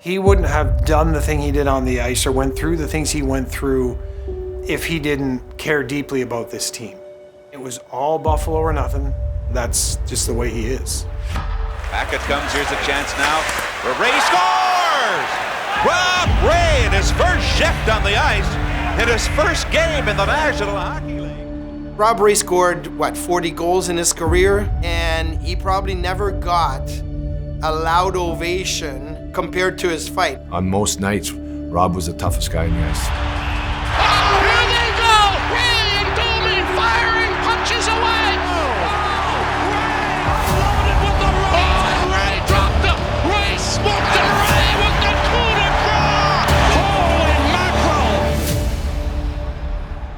He wouldn't have done the thing he did on the ice or went through the things he went through if he didn't care deeply about this team. It was all Buffalo or nothing. That's just the way he is. Back it comes. Here's a chance now where Ray scores! Rob Ray in his first shift on the ice in his first game in the National Hockey League. Rob Ray scored, 40 goals in his career, and he probably never got a loud ovation compared to his fight. On most nights, Rob was the toughest guy in the ice. Oh, here they go! Ray and Doman firing punches away! Loaded with the right! Oh, Ray dropped him! Ray smoked him! Ray with the coup de grace! Holy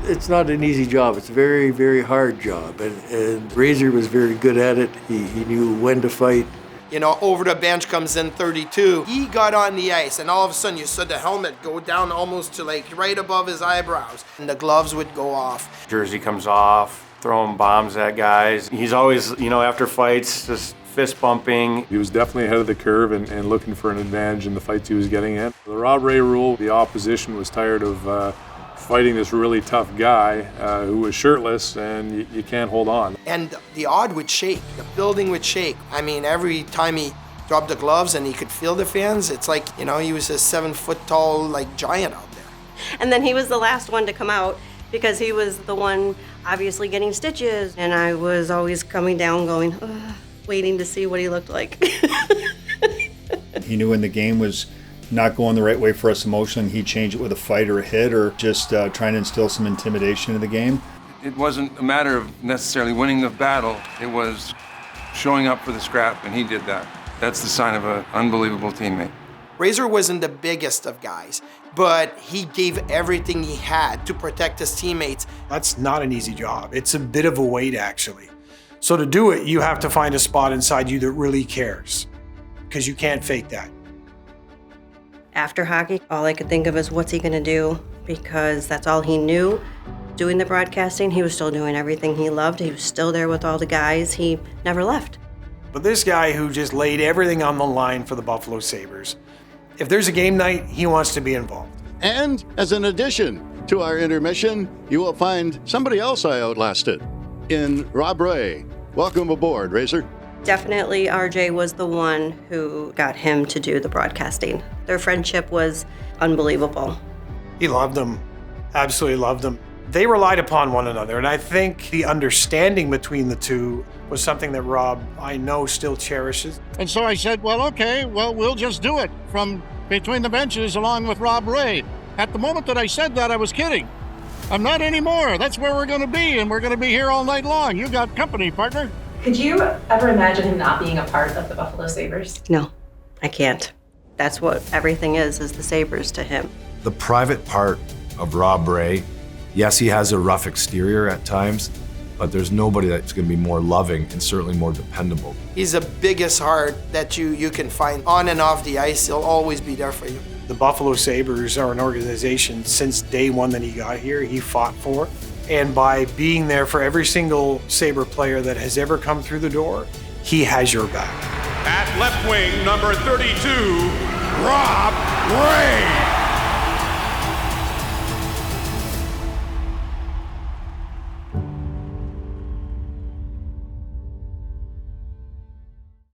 mackerel! It's not an easy job. It's a very, very hard job. And Razor was very good at it. He knew when to fight. You know, over the bench comes in 32. He got on the ice, and all of a sudden you saw the helmet go down almost to right above his eyebrows, and the gloves would go off. Jersey comes off, throwing bombs at guys. He's always, after fights, just fist bumping. He was definitely ahead of the curve and looking for an advantage in the fights he was getting in. The Rob Ray rule, the opposition was tired of fighting this really tough guy who was shirtless, and you can't hold on. And the odd would shake, the building would shake. I mean, every time he dropped the gloves and he could feel the fans, it's like, he was a 7-foot tall, giant out there. And then he was the last one to come out because he was the one obviously getting stitches. And I was always coming down going, waiting to see what he looked like. He knew when the game was not going the right way for us emotionally, he'd change it with a fight or a hit or just trying to instill some intimidation in the game. It wasn't a matter of necessarily winning the battle. It was showing up for the scrap, and he did that. That's the sign of an unbelievable teammate. Razor wasn't the biggest of guys, but he gave everything he had to protect his teammates. That's not an easy job. It's a bit of a weight, actually. So to do it, you have to find a spot inside you that really cares, because you can't fake that. After hockey, all I could think of is what's he gonna do, because that's all he knew. Doing the broadcasting, he was still doing everything he loved. He was still there with all the guys. He never left. But this guy who just laid everything on the line for the Buffalo Sabres, if there's a game night, he wants to be involved. And as an addition to our intermission, you will find somebody else I outlasted in Rob Ray. Welcome aboard, Razor. Definitely RJ was the one who got him to do the broadcasting. Their friendship was unbelievable. He loved them, absolutely loved them. They relied upon one another, and I think the understanding between the two was something that Rob, I know, still cherishes. And so I said, we'll just do it from between the benches along with Rob Ray. At the moment that I said that, I was kidding. I'm not anymore. That's where we're going to be, and we're going to be here all night long. You got company, partner. Could you ever imagine him not being a part of the Buffalo Sabres? No, I can't. That's what everything is the Sabres to him. The private part of Rob Ray, yes, he has a rough exterior at times, but there's nobody that's going to be more loving and certainly more dependable. He's the biggest heart that you can find on and off the ice. He'll always be there for you. The Buffalo Sabres are an organization since day one that he got here, he fought for. And by being there for every single Sabre player that has ever come through the door, he has your back. At left wing, number 32, Rob Ray.